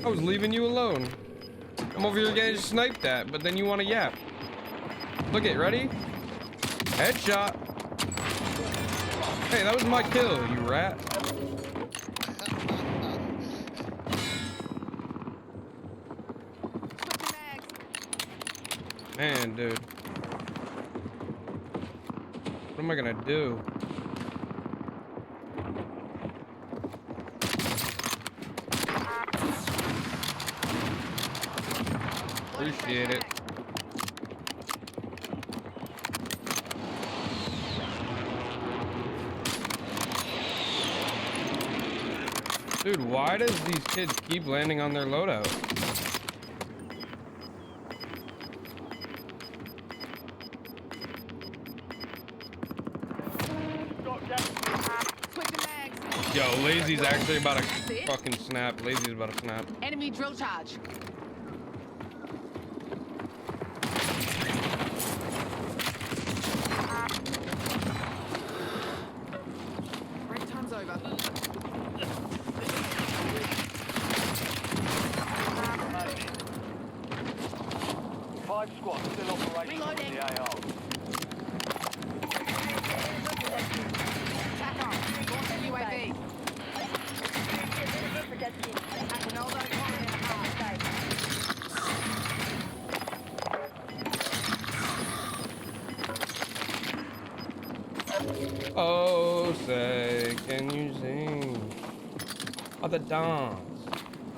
I was leaving you alone. I'm over here getting sniped at, but then you want to yap. Look it, ready? Headshot. Hey, that was my kill, you rat. Man, dude. What am I gonna do? Appreciate it. Dude, why does these kids keep landing on their loadout? Yo, Lazy's actually about to fucking snap. Lazy's about to snap. Enemy drill charge. Break time's over. Five squads still operational in the AR. Attack on. Launch UAV. Ronaldo coming in hard. Oh, say, can you sing? Oh, the dance.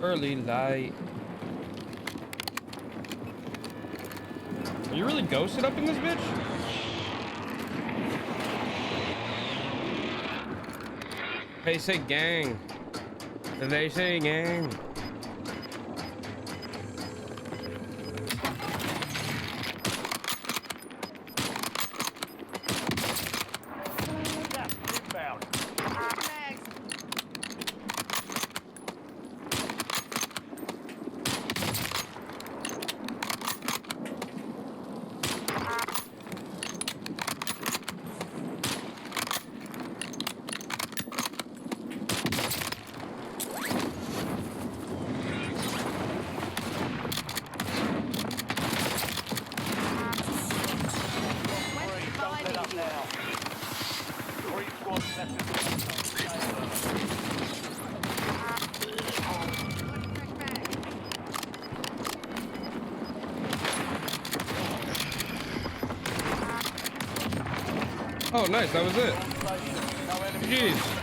Early light. Are you really ghosted up in this bitch? They say gang. They say gang. Gas inbound. Don't let up now. 3 squads left in the Oh, nice. That was it. No enemy. Jeez.